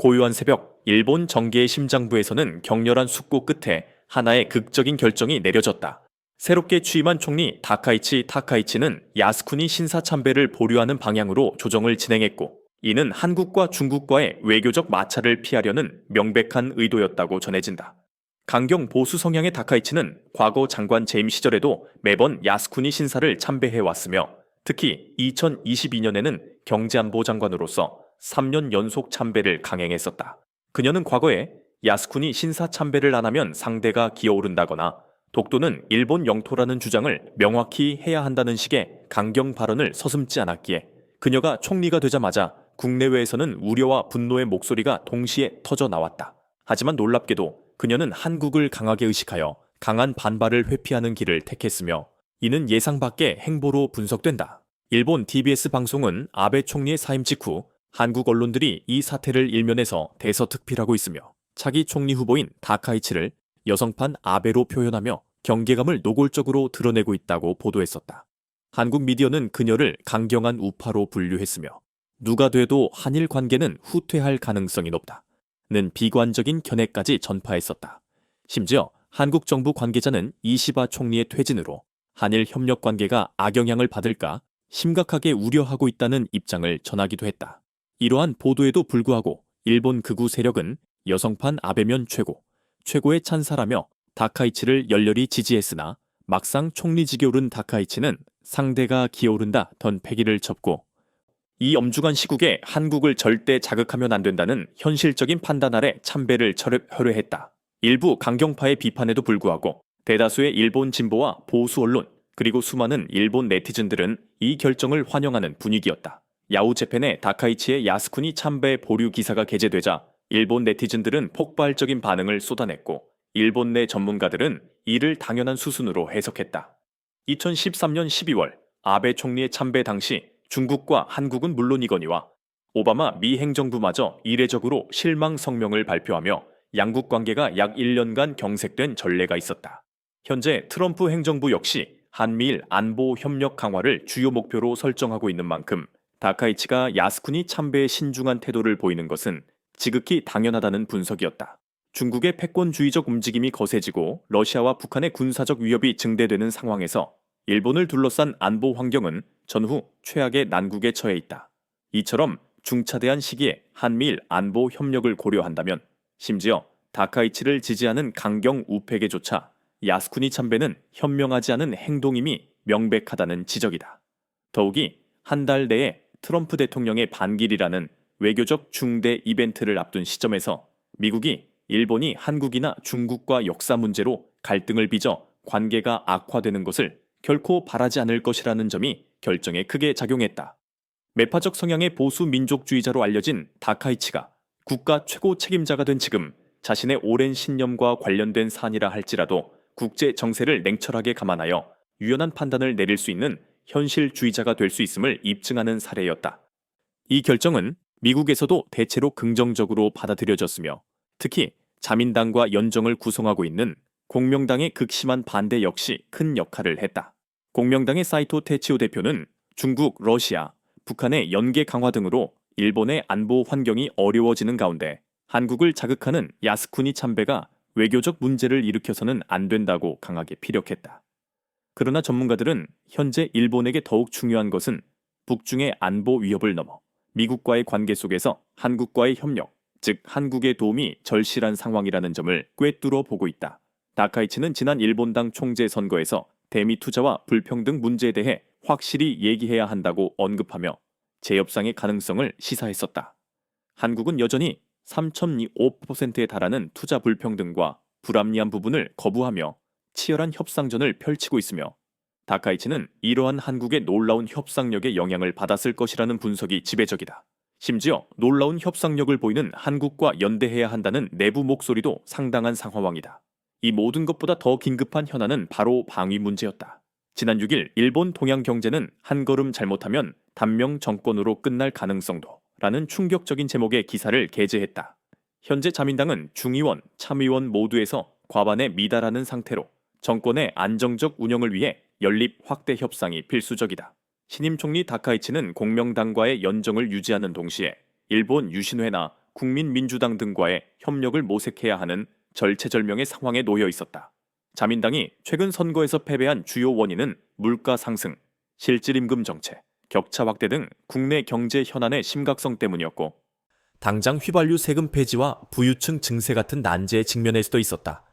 고요한 새벽, 일본 정계의 심장부에서는 격렬한 숙고 끝에 하나의 극적인 결정이 내려졌다. 새롭게 취임한 총리 다카이치 타카이치는 야스쿠니 신사 참배를 보류하는 방향으로 조정을 진행했고, 이는 한국과 중국과의 외교적 마찰을 피하려는 명백한 의도였다고 전해진다. 강경 보수 성향의 다카이치는 과거 장관 재임 시절에도 매번 야스쿠니 신사를 참배해왔으며, 특히 2022년에는 경제안보 장관으로서 3년 연속 참배를 강행했었다. 그녀는 과거에 야스쿠니 신사 참배를 안 하면 상대가 기어오른다거나 독도는 일본 영토라는 주장을 명확히 해야 한다는 식의 강경 발언을 서슴지 않았기에 그녀가 총리가 되자마자 국내외에서는 우려와 분노의 목소리가 동시에 터져 나왔다. 하지만 놀랍게도 그녀는 한국을 강하게 의식하여 강한 반발을 회피하는 길을 택했으며, 이는 예상 밖의 행보로 분석된다. 일본 TBS 방송은 아베 총리의 사임 직후 한국 언론들이 이 사태를 일면에서 대서특필하고 있으며, 차기 총리 후보인 다카이치를 여성판 아베로 표현하며 경계감을 노골적으로 드러내고 있다고 보도했었다. 한국 미디어는 그녀를 강경한 우파로 분류했으며, 누가 돼도 한일 관계는 후퇴할 가능성이 높다는 비관적인 견해까지 전파했었다. 심지어 한국 정부 관계자는 이시바 총리의 퇴진으로 한일 협력 관계가 악영향을 받을까 심각하게 우려하고 있다는 입장을 전하기도 했다. 이러한 보도에도 불구하고 일본 극우 세력은 여성판 아베면 최고의 찬사라며 다카이치를 열렬히 지지했으나, 막상 총리직에 오른 다카이치는 상대가 기어오른다 던 패기를 쳤고, 이 엄중한 시국에 한국을 절대 자극하면 안 된다는 현실적인 판단 아래 참배를 철회했다. 일부 강경파의 비판에도 불구하고 대다수의 일본 진보와 보수 언론, 그리고 수많은 일본 네티즌들은 이 결정을 환영하는 분위기였다. 야후재팬의 다카이치의 야스쿠니 참배 보류 기사가 게재되자 일본 네티즌들은 폭발적인 반응을 쏟아냈고, 일본 내 전문가들은 이를 당연한 수순으로 해석했다. 2013년 12월 아베 총리의 참배 당시 중국과 한국은 물론이거니와 오바마 미 행정부마저 이례적으로 실망 성명을 발표하며 양국 관계가 약 1년간 경색된 전례가 있었다. 현재 트럼프 행정부 역시 한미일 안보 협력 강화를 주요 목표로 설정하고 있는 만큼 다카이치가 야스쿠니 참배에 신중한 태도를 보이는 것은 지극히 당연하다는 분석이었다. 중국의 패권주의적 움직임이 거세지고 러시아와 북한의 군사적 위협이 증대되는 상황에서 일본을 둘러싼 안보 환경은 전후 최악의 난국에 처해 있다. 이처럼 중차대한 시기에 한미일 안보 협력을 고려한다면 심지어 다카이치를 지지하는 강경 우패계조차 야스쿠니 참배는 현명하지 않은 행동임이 명백하다는 지적이다. 더욱이 한 달 내에 트럼프 대통령의 반길이라는 외교적 중대 이벤트를 앞둔 시점에서 미국이 일본이 한국이나 중국과 역사 문제로 갈등을 빚어 관계가 악화되는 것을 결코 바라지 않을 것이라는 점이 결정에 크게 작용했다. 매파적 성향의 보수 민족주의자로 알려진 다카이치가 국가 최고 책임자가 된 지금 자신의 오랜 신념과 관련된 사안이라 할지라도 국제 정세를 냉철하게 감안하여 유연한 판단을 내릴 수 있는 현실주의자가 될 수 있음을 입증하는 사례였다. 이 결정은 미국에서도 대체로 긍정적으로 받아들여졌으며, 특히 자민당과 연정을 구성하고 있는 공명당의 극심한 반대 역시 큰 역할을 했다. 공명당의 사이토 테치오 대표는 중국, 러시아, 북한의 연계 강화 등으로 일본의 안보 환경이 어려워지는 가운데 한국을 자극하는 야스쿠니 참배가 외교적 문제를 일으켜서는 안 된다고 강하게 피력했다. 그러나 전문가들은 현재 일본에게 더욱 중요한 것은 북중의 안보 위협을 넘어 미국과의 관계 속에서 한국과의 협력, 즉 한국의 도움이 절실한 상황이라는 점을 꿰뚫어 보고 있다. 다카이치는 지난 일본당 총재 선거에서 대미 투자와 불평등 문제에 대해 확실히 얘기해야 한다고 언급하며 재협상의 가능성을 시사했었다. 한국은 여전히 3.25%에 달하는 투자 불평등과 불합리한 부분을 거부하며 치열한 협상전을 펼치고 있으며, 다카이치는 이러한 한국의 놀라운 협상력에 영향을 받았을 것이라는 분석이 지배적이다. 심지어 놀라운 협상력을 보이는 한국과 연대해야 한다는 내부 목소리도 상당한 상황이다. 이 모든 것보다 더 긴급한 현안은 바로 방위 문제였다. 지난 6일 일본 동양경제는 한 걸음 잘못하면 단명 정권으로 끝날 가능성도 라는 충격적인 제목의 기사를 게재했다. 현재 자민당은 중의원, 참의원 모두에서 과반에 미달하는 상태로 정권의 안정적 운영을 위해 연립 확대 협상이 필수적이다. 신임 총리 다카이치는 공명당과의 연정을 유지하는 동시에 일본 유신회나 국민민주당 등과의 협력을 모색해야 하는 절체절명의 상황에 놓여 있었다. 자민당이 최근 선거에서 패배한 주요 원인은 물가 상승, 실질임금 정책, 격차 확대 등 국내 경제 현안의 심각성 때문이었고, 당장 휘발유 세금 폐지와 부유층 증세 같은 난제에 직면할 수도 있었다.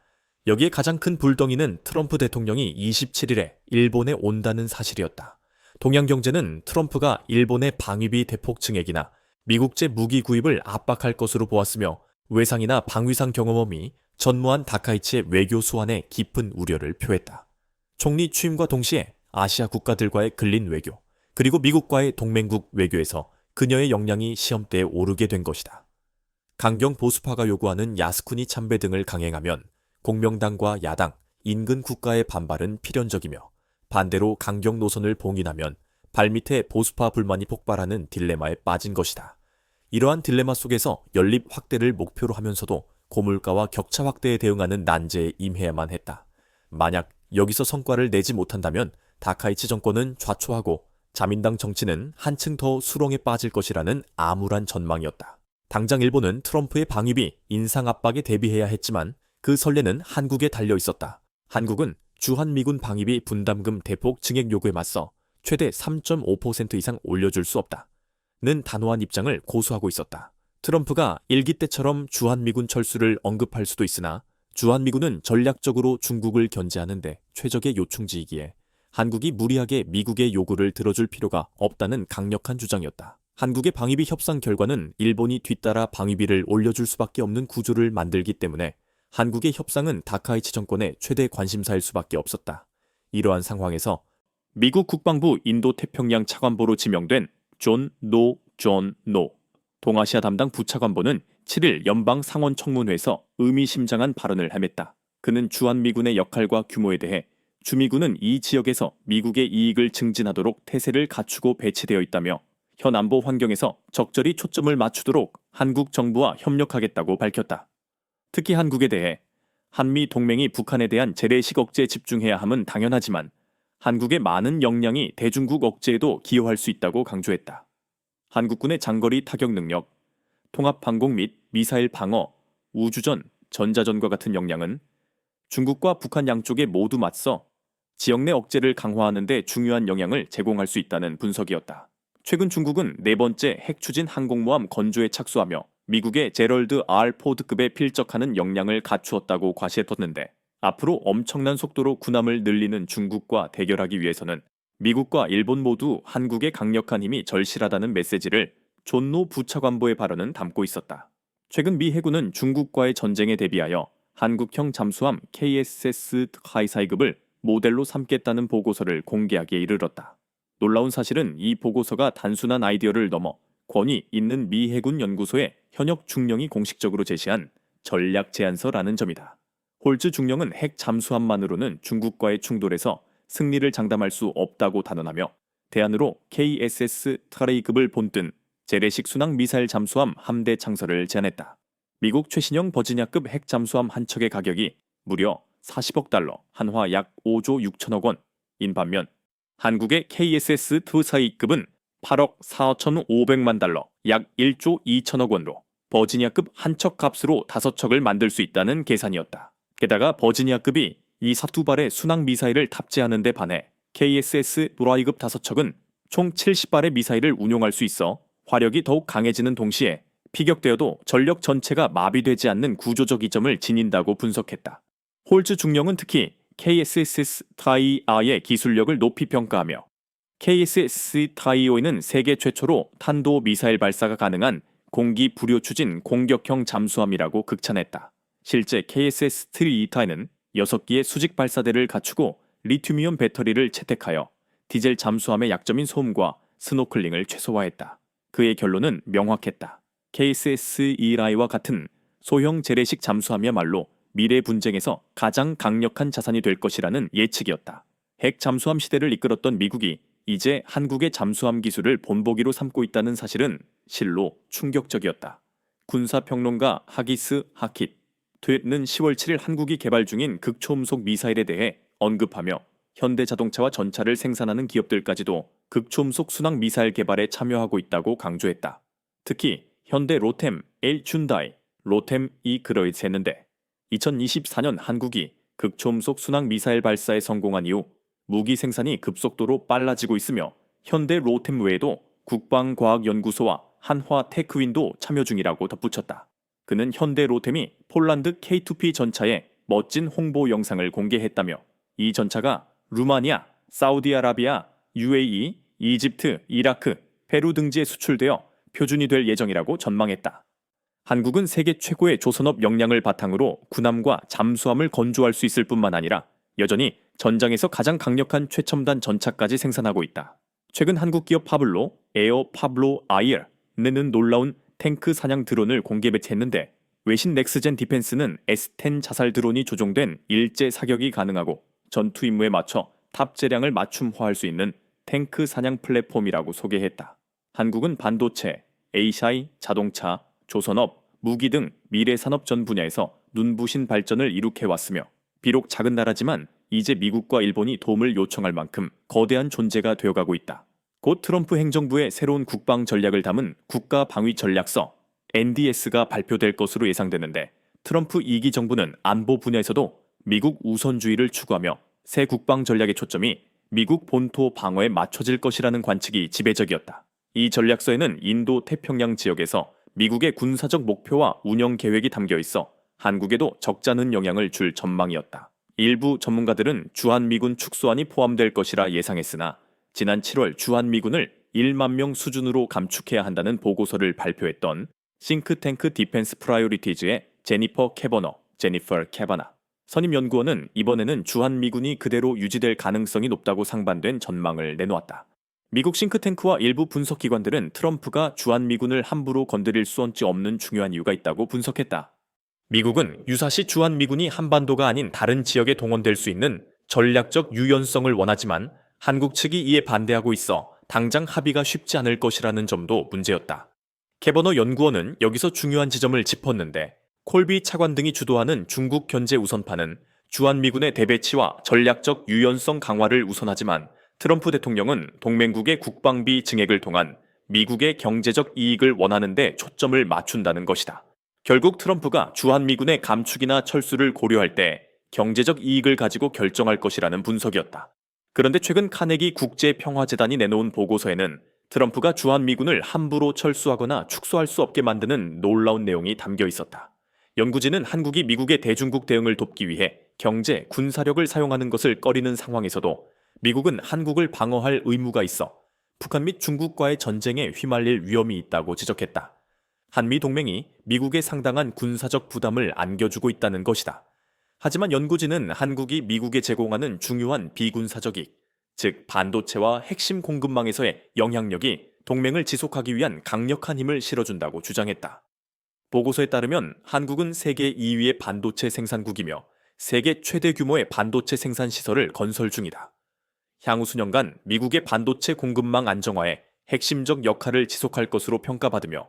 여기에 가장 큰 불덩이는 트럼프 대통령이 27일에 일본에 온다는 사실이었다. 동양 경제는 트럼프가 일본의 방위비 대폭 증액이나 미국제 무기 구입을 압박할 것으로 보았으며, 외상이나 방위상 경험험이 전무한 다카이치의 외교 수완에 깊은 우려를 표했다. 총리 취임과 동시에 아시아 국가들과의 근린 외교, 그리고 미국과의 동맹국 외교에서 그녀의 역량이 시험대에 오르게 된 것이다. 강경 보수파가 요구하는 야스쿠니 참배 등을 강행하면 공명당과 야당, 인근 국가의 반발은 필연적이며, 반대로 강경 노선을 봉인하면 발밑에 보수파 불만이 폭발하는 딜레마에 빠진 것이다. 이러한 딜레마 속에서 연립 확대를 목표로 하면서도 고물가와 격차 확대에 대응하는 난제에 임해야만 했다. 만약 여기서 성과를 내지 못한다면 다카이치 정권은 좌초하고 자민당 정치는 한층 더 수렁에 빠질 것이라는 암울한 전망이었다. 당장 일본은 트럼프의 방위비 인상 압박에 대비해야 했지만 그 선례는 한국에 달려 있었다. 한국은 주한미군 방위비 분담금 대폭 증액 요구에 맞서 최대 3.5% 이상 올려줄 수 없다는 단호한 입장을 고수하고 있었다. 트럼프가 일기 때처럼 주한미군 철수를 언급할 수도 있으나 주한미군은 전략적으로 중국을 견제하는데 최적의 요충지이기에 한국이 무리하게 미국의 요구를 들어줄 필요가 없다는 강력한 주장이었다. 한국의 방위비 협상 결과는 일본이 뒤따라 방위비를 올려줄 수밖에 없는 구조를 만들기 때문에 한국의 협상은 다카이치 정권의 최대 관심사일 수밖에 없었다. 이러한 상황에서 미국 국방부 인도태평양 차관보로 지명된 존 노 동아시아 담당 부차관보는 7일 연방 상원청문회에서 의미심장한 발언을 함했다. 그는 주한미군의 역할과 규모에 대해 주미군은 이 지역에서 미국의 이익을 증진하도록 태세를 갖추고 배치되어 있다며 현 안보 환경에서 적절히 초점을 맞추도록 한국 정부와 협력하겠다고 밝혔다. 특히 한국에 대해 한미 동맹이 북한에 대한 재래식 억제에 집중해야 함은 당연하지만 한국의 많은 역량이 대중국 억제에도 기여할 수 있다고 강조했다. 한국군의 장거리 타격 능력, 통합항공 및 미사일 방어, 우주전, 전자전과 같은 역량은 중국과 북한 양쪽에 모두 맞서 지역 내 억제를 강화하는 데 중요한 영향을 제공할 수 있다는 분석이었다. 최근 중국은 네 번째 핵추진 항공모함 건조에 착수하며 미국의 제럴드 R 포드급에 필적하는 역량을 갖추었다고 과시했었는데, 앞으로 엄청난 속도로 군함을 늘리는 중국과 대결하기 위해서는 미국과 일본 모두 한국의 강력한 힘이 절실하다는 메시지를 존노 부차관보의 발언은 담고 있었다. 최근 미 해군은 중국과의 전쟁에 대비하여 한국형 잠수함 KSS 하이사이급을 모델로 삼겠다는 보고서를 공개하기에 이르렀다. 놀라운 사실은 이 보고서가 단순한 아이디어를 넘어 권위 있는 미 해군 연구소의 현역 중령이 공식적으로 제시한 전략 제안서라는 점이다. 홀즈 중령은 핵 잠수함만으로는 중국과의 충돌에서 승리를 장담할 수 없다고 단언하며 대안으로 KSS 타레이급을 본뜬 재래식 순항 미사일 잠수함 함대 창설을 제안했다. 미국 최신형 버지니아급 핵 잠수함 한 척의 가격이 무려 40억 달러, 한화 약 5조 6천억 원인 반면 한국의 KSS 투사이급은 8억 4,500만 달러, 약 1조 2천억 원으로 버지니아급 한 척 값으로 5척을 만들 수 있다는 계산이었다. 게다가 버지니아급이 이 사투발의 순항 미사일을 탑재하는 데 반해 KSS 브라이급 5척은 총 70발의 미사일을 운용할 수 있어 화력이 더욱 강해지는 동시에 피격되어도 전력 전체가 마비되지 않는 구조적 이점을 지닌다고 분석했다. 홀즈 중령은 특히 KSS 타이아의 기술력을 높이 평가하며 KSS 타이오에는 세계 최초로 탄도 미사일 발사가 가능한 공기 불요 추진 공격형 잠수함이라고 극찬했다. 실제 KSS 트리이타에는 6기의 수직 발사대를 갖추고 리튬이온 배터리를 채택하여 디젤 잠수함의 약점인 소음과 스노클링을 최소화했다. 그의 결론은 명확했다. KSS 이라이와 같은 소형 재래식 잠수함이야말로 미래 분쟁에서 가장 강력한 자산이 될 것이라는 예측이었다. 핵 잠수함 시대를 이끌었던 미국이 이제 한국의 잠수함 기술을 본보기로 삼고 있다는 사실은 실로 충격적이었다. 군사평론가 하기스 하킷 트윗는 10월 7일 한국이 개발 중인 극초음속 미사일에 대해 언급하며 현대자동차와 전차를 생산하는 기업들까지도 극초음속 순항 미사일 개발에 참여하고 있다고 강조했다. 특히 현대 로템, L춘다이, 로템이 그러했는데 2024년 한국이 극초음속 순항 미사일 발사에 성공한 이후 무기 생산이 급속도로 빨라지고 있으며 현대 로템 외에도 국방과학연구소와 한화테크윈도 참여 중이라고 덧붙였다. 그는 현대 로템이 폴란드 K2P 전차의 멋진 홍보 영상을 공개했다며 이 전차가 루마니아, 사우디아라비아, UAE, 이집트, 이라크, 페루 등지에 수출되어 표준이 될 예정이라고 전망했다. 한국은 세계 최고의 조선업 역량을 바탕으로 군함과 잠수함을 건조할 수 있을 뿐만 아니라 여전히 전장에서 가장 강력한 최첨단 전차까지 생산하고 있다. 최근 한국 기업 파블로, 에어 파블로 아이어는 놀라운 탱크 사냥 드론을 공개 배치했는데 외신 넥스젠 디펜스는 S10 자살 드론이 조종된 일제 사격이 가능하고 전투 임무에 맞춰 탑재량을 맞춤화할 수 있는 탱크 사냥 플랫폼이라고 소개했다. 한국은 반도체, A샤이, 자동차, 조선업, 무기 등 미래 산업 전 분야에서 눈부신 발전을 이룩해왔으며 비록 작은 나라지만 이제 미국과 일본이 도움을 요청할 만큼 거대한 존재가 되어가고 있다. 곧 트럼프 행정부의 새로운 국방 전략을 담은 국가 방위 전략서 NDS가 발표될 것으로 예상되는데 트럼프 2기 정부는 안보 분야에서도 미국 우선주의를 추구하며 새 국방 전략의 초점이 미국 본토 방어에 맞춰질 것이라는 관측이 지배적이었다. 이 전략서에는 인도 태평양 지역에서 미국의 군사적 목표와 운영 계획이 담겨 있어 한국에도 적잖은 영향을 줄 전망이었다. 일부 전문가들은 주한미군 축소안이 포함될 것이라 예상했으나 지난 7월 주한미군을 1만 명 수준으로 감축해야 한다는 보고서를 발표했던 싱크탱크 디펜스 프라이오리티즈의 제니퍼 캐버나 선임 연구원은 이번에는 주한미군이 그대로 유지될 가능성이 높다고 상반된 전망을 내놓았다. 미국 싱크탱크와 일부 분석기관들은 트럼프가 주한미군을 함부로 건드릴 수 없는 중요한 이유가 있다고 분석했다. 미국은 유사시 주한미군이 한반도가 아닌 다른 지역에 동원될 수 있는 전략적 유연성을 원하지만 한국 측이 이에 반대하고 있어 당장 합의가 쉽지 않을 것이라는 점도 문제였다. 캐버너 연구원은 여기서 중요한 지점을 짚었는데 콜비 차관 등이 주도하는 중국 견제 우선파는 주한미군의 대배치와 전략적 유연성 강화를 우선하지만 트럼프 대통령은 동맹국의 국방비 증액을 통한 미국의 경제적 이익을 원하는 데 초점을 맞춘다는 것이다. 결국 트럼프가 주한미군의 감축이나 철수를 고려할 때 경제적 이익을 가지고 결정할 것이라는 분석이었다. 그런데 최근 카네기 국제평화재단이 내놓은 보고서에는 트럼프가 주한미군을 함부로 철수하거나 축소할 수 없게 만드는 놀라운 내용이 담겨 있었다. 연구진은 한국이 미국의 대중국 대응을 돕기 위해 경제, 군사력을 사용하는 것을 꺼리는 상황에서도 미국은 한국을 방어할 의무가 있어 북한 및 중국과의 전쟁에 휘말릴 위험이 있다고 지적했다. 한미 동맹이 미국에 상당한 군사적 부담을 안겨주고 있다는 것이다. 하지만 연구진은 한국이 미국에 제공하는 중요한 비군사적 이익, 즉 반도체와 핵심 공급망에서의 영향력이 동맹을 지속하기 위한 강력한 힘을 실어준다고 주장했다. 보고서에 따르면 한국은 세계 2위의 반도체 생산국이며 세계 최대 규모의 반도체 생산 시설을 건설 중이다. 향후 수년간 미국의 반도체 공급망 안정화에 핵심적 역할을 지속할 것으로 평가받으며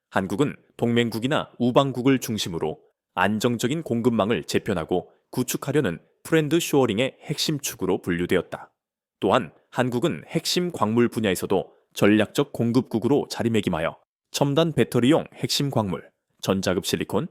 한국은 동맹국이나 우방국을 중심으로 안정적인 공급망을 재편하고 구축하려는 프렌드 쇼어링의 핵심 축으로 분류되었다. 또한 한국은 핵심 광물 분야에서도 전략적 공급국으로 자리매김하여 첨단 배터리용 핵심 광물, 전자급 실리콘,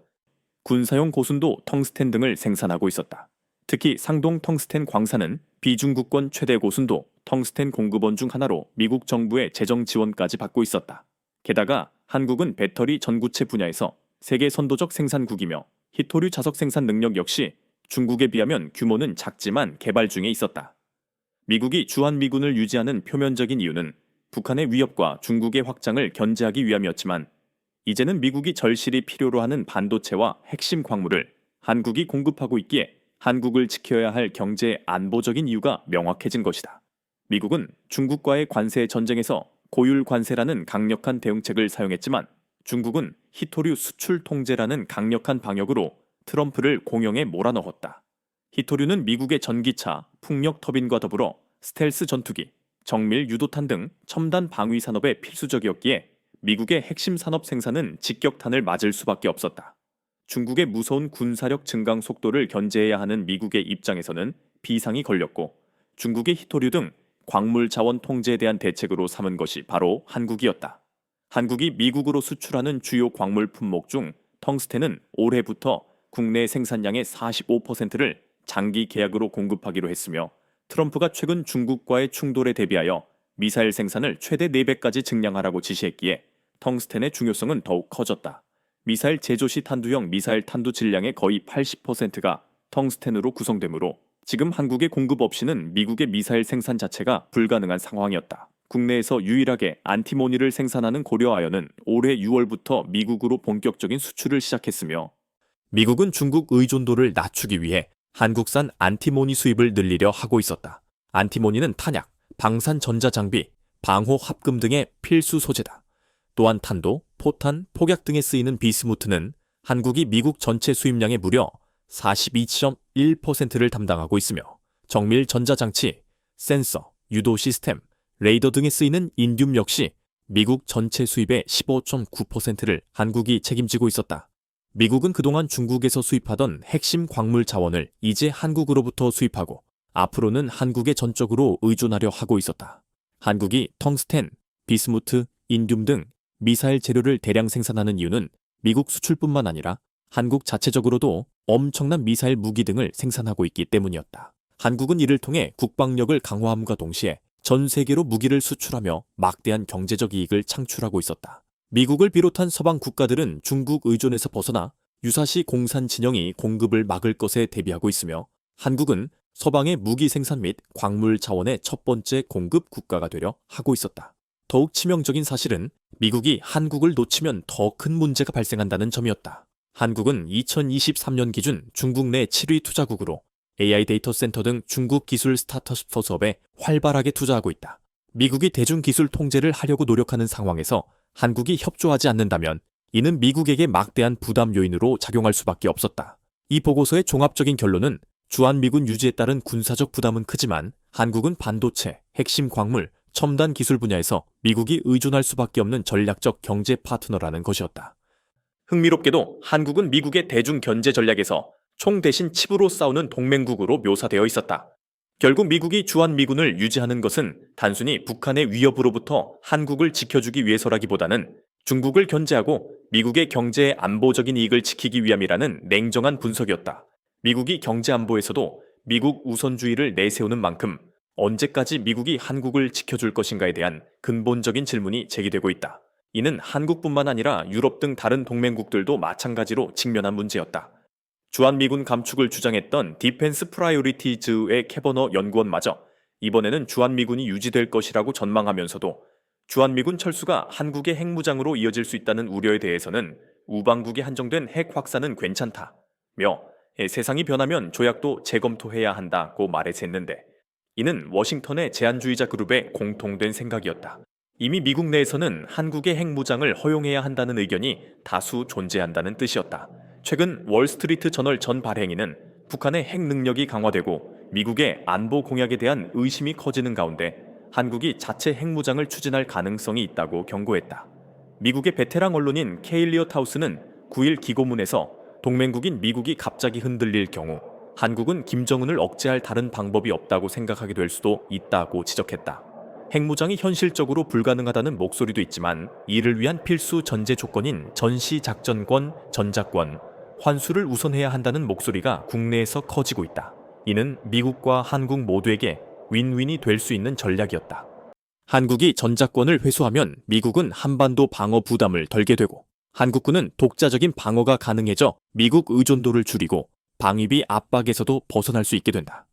군사용 고순도 텅스텐 등을 생산하고 있었다. 특히 상동 텅스텐 광산은 비중국권 최대 고순도 텅스텐 공급원 중 하나로 미국 정부의 재정 지원까지 받고 있었다. 게다가 한국은 배터리 전구체 분야에서 세계 선도적 생산국이며 히토류 자석 생산 능력 역시 중국에 비하면 규모는 작지만 개발 중에 있었다. 미국이 주한미군을 유지하는 표면적인 이유는 북한의 위협과 중국의 확장을 견제하기 위함이었지만 이제는 미국이 절실히 필요로 하는 반도체와 핵심 광물을 한국이 공급하고 있기에 한국을 지켜야 할 경제 안보적인 이유가 명확해진 것이다. 미국은 중국과의 관세 전쟁에서 고율 관세라는 강력한 대응책을 사용했지만 중국은 히토류 수출 통제라는 강력한 방역으로 트럼프를 공영에 몰아넣었다. 히토류는 미국의 전기차, 풍력 터빈과 더불어 스텔스 전투기, 정밀 유도탄 등 첨단 방위 산업에 필수적이었기에 미국의 핵심 산업 생산은 직격탄을 맞을 수밖에 없었다. 중국의 무서운 군사력 증강 속도를 견제해야 하는 미국의 입장에서는 비상이 걸렸고 중국의 히토류 등 광물 자원 통제에 대한 대책으로 삼은 것이 바로 한국이었다. 한국이 미국으로 수출하는 주요 광물 품목 중 텅스텐은 올해부터 국내 생산량의 45%를 장기 계약으로 공급하기로 했으며 트럼프가 최근 중국과의 충돌에 대비하여 미사일 생산을 최대 4배까지 증량하라고 지시했기에 텅스텐의 중요성은 더욱 커졌다. 미사일 제조 시 탄두형 미사일 탄두 질량의 거의 80%가 텅스텐으로 구성되므로 지금 한국의 공급 없이는 미국의 미사일 생산 자체가 불가능한 상황이었다. 국내에서 유일하게 안티모니를 생산하는 고려아연은 올해 6월부터 미국으로 본격적인 수출을 시작했으며 미국은 중국 의존도를 낮추기 위해 한국산 안티모니 수입을 늘리려 하고 있었다. 안티모니는 탄약, 방산 전자장비, 방호 합금 등의 필수 소재다. 또한 탄도, 포탄, 폭약 등에 쓰이는 비스무트는 한국이 미국 전체 수입량의 무려 42.1%를 담당하고 있으며 정밀 전자장치, 센서, 유도 시스템, 레이더 등에 쓰이는 인듐 역시 미국 전체 수입의 15.9%를 한국이 책임지고 있었다. 미국은 그동안 중국에서 수입하던 핵심 광물 자원을 이제 한국으로부터 수입하고 앞으로는 한국에 전적으로 의존하려 하고 있었다. 한국이 텅스텐, 비스무트, 인듐 등 미사일 재료를 대량 생산하는 이유는 미국 수출뿐만 아니라 한국 자체적으로도 엄청난 미사일 무기 등을 생산하고 있기 때문이었다. 한국은 이를 통해 국방력을 강화함과 동시에 전 세계로 무기를 수출하며 막대한 경제적 이익을 창출하고 있었다. 미국을 비롯한 서방 국가들은 중국 의존에서 벗어나 유사시 공산 진영이 공급을 막을 것에 대비하고 있으며 한국은 서방의 무기 생산 및 광물 자원의 첫 번째 공급 국가가 되려 하고 있었다. 더욱 치명적인 사실은 미국이 한국을 놓치면 더 큰 문제가 발생한다는 점이었다. 한국은 2023년 기준 중국 내 7위 투자국으로 AI 데이터 센터 등 중국 기술 스타트업 사업에 활발하게 투자하고 있다. 미국이 대중기술 통제를 하려고 노력하는 상황에서 한국이 협조하지 않는다면 이는 미국에게 막대한 부담 요인으로 작용할 수밖에 없었다. 이 보고서의 종합적인 결론은 주한미군 유지에 따른 군사적 부담은 크지만 한국은 반도체, 핵심 광물, 첨단 기술 분야에서 미국이 의존할 수밖에 없는 전략적 경제 파트너라는 것이었다. 흥미롭게도 한국은 미국의 대중 견제 전략에서 총 대신 칩으로 싸우는 동맹국으로 묘사되어 있었다. 결국 미국이 주한미군을 유지하는 것은 단순히 북한의 위협으로부터 한국을 지켜주기 위해서라기보다는 중국을 견제하고 미국의 경제의 안보적인 이익을 지키기 위함이라는 냉정한 분석이었다. 미국이 경제안보에서도 미국 우선주의를 내세우는 만큼 언제까지 미국이 한국을 지켜줄 것인가에 대한 근본적인 질문이 제기되고 있다. 이는 한국뿐만 아니라 유럽 등 다른 동맹국들도 마찬가지로 직면한 문제였다. 주한미군 감축을 주장했던 디펜스 프라이오리티즈의 캐버너 연구원마저 이번에는 주한미군이 유지될 것이라고 전망하면서도 주한미군 철수가 한국의 핵무장으로 이어질 수 있다는 우려에 대해서는 우방국이 한정된 핵 확산은 괜찮다며 세상이 변하면 조약도 재검토해야 한다고 말해서 했는데 이는 워싱턴의 제한주의자 그룹의 공통된 생각이었다. 이미 미국 내에서는 한국의 핵무장을 허용해야 한다는 의견이 다수 존재한다는 뜻이었다. 최근 월스트리트 저널 전 발행인은 북한의 핵 능력이 강화되고 미국의 안보 공약에 대한 의심이 커지는 가운데 한국이 자체 핵무장을 추진할 가능성이 있다고 경고했다. 미국의 베테랑 언론인 케일리엇 하우스는 9일 기고문에서 동맹국인 미국이 갑자기 흔들릴 경우 한국은 김정은을 억제할 다른 방법이 없다고 생각하게 될 수도 있다고 지적했다. 핵무장이 현실적으로 불가능하다는 목소리도 있지만 이를 위한 필수 전제 조건인 전시작전권, 전자권, 환수를 우선해야 한다는 목소리가 국내에서 커지고 있다. 이는 미국과 한국 모두에게 윈윈이 될 수 있는 전략이었다. 한국이 전자권을 회수하면 미국은 한반도 방어 부담을 덜게 되고 한국군은 독자적인 방어가 가능해져 미국 의존도를 줄이고 방위비 압박에서도 벗어날 수 있게 된다.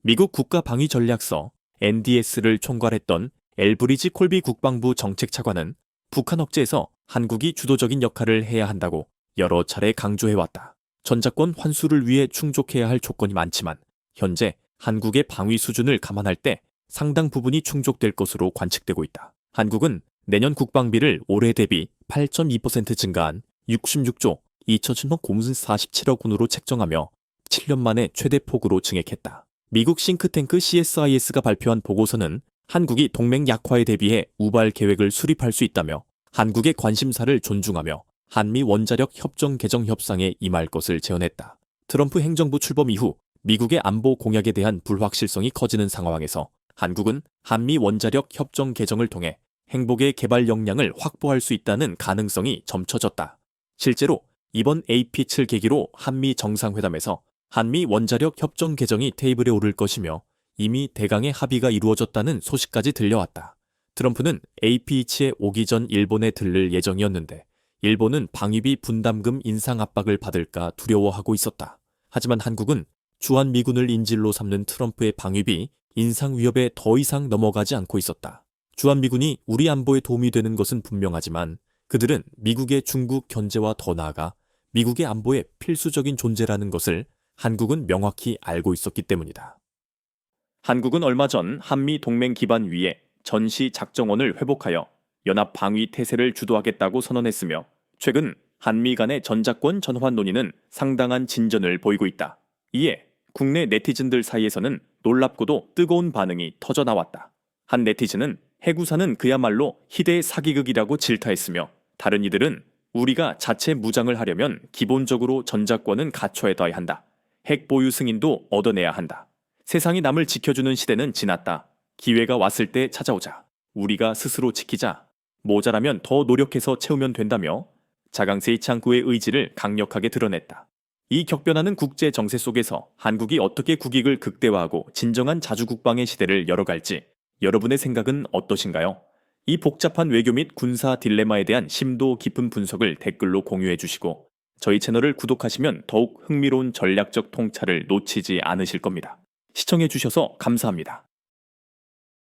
미국 국가방위전략서 NDS를 총괄했던 엘브리지 콜비 국방부 정책차관은 북한 억제에서 한국이 주도적인 역할을 해야 한다고 여러 차례 강조해왔다. 전자권 환수를 위해 충족해야 할 조건이 많지만 현재 한국의 방위 수준을 감안할 때 상당 부분이 충족될 것으로 관측되고 있다. 한국은 내년 국방비를 올해 대비 8.2% 증가한 66조 2,700억 47억 원으로 책정하며 7년 만에 최대 폭으로 증액했다. 미국 싱크탱크 CSIS가 발표한 보고서는 한국이 동맹 약화에 대비해 우발 계획을 수립할 수 있다며 한국의 관심사를 존중하며 한미 원자력 협정 개정 협상에 임할 것을 제언했다. 트럼프 행정부 출범 이후 미국의 안보 공약에 대한 불확실성이 커지는 상황에서 한국은 한미 원자력 협정 개정을 통해 행복의 개발 역량을 확보할 수 있다는 가능성이 점쳐졌다. 실제로 이번 AP7 계기로 한미 정상회담에서 한미 원자력 협정 개정이 테이블에 오를 것이며 이미 대강의 합의가 이루어졌다는 소식까지 들려왔다. 트럼프는 AP7에 오기 전 일본에 들를 예정이었는데 일본은 방위비 분담금 인상 압박을 받을까 두려워하고 있었다. 하지만 한국은 주한미군을 인질로 삼는 트럼프의 방위비 인상 위협에 더 이상 넘어가지 않고 있었다. 주한미군이 우리 안보에 도움이 되는 것은 분명하지만 그들은 미국의 중국 견제와 더 나아가 미국의 안보에 필수적인 존재라는 것을 한국은 명확히 알고 있었기 때문이다. 한국은 얼마 전 한미 동맹 기반 위에 전시 작정원을 회복하여 연합 방위 태세를 주도하겠다고 선언했으며 최근 한미 간의 전작권 전환 논의는 상당한 진전을 보이고 있다. 이에 국내 네티즌들 사이에서는 놀랍고도 뜨거운 반응이 터져 나왔다. 한 네티즌은 해구사는 그야말로 희대의 사기극이라고 질타했으며 다른 이들은 우리가 자체 무장을 하려면 기본적으로 전작권은 갖춰야 한다. 핵 보유 승인도 얻어내야 한다. 세상이 남을 지켜주는 시대는 지났다. 기회가 왔을 때 찾아오자. 우리가 스스로 지키자. 모자라면 더 노력해서 채우면 된다며 자강세의 창구의 의지를 강력하게 드러냈다. 이 격변하는 국제 정세 속에서 한국이 어떻게 국익을 극대화하고 진정한 자주국방의 시대를 열어갈지 여러분의 생각은 어떠신가요? 이 복잡한 외교 및 군사 딜레마에 대한 심도 깊은 분석을 댓글로 공유해 주시고 저희 채널을 구독하시면 더욱 흥미로운 전략적 통찰을 놓치지 않으실 겁니다. 시청해 주셔서 감사합니다.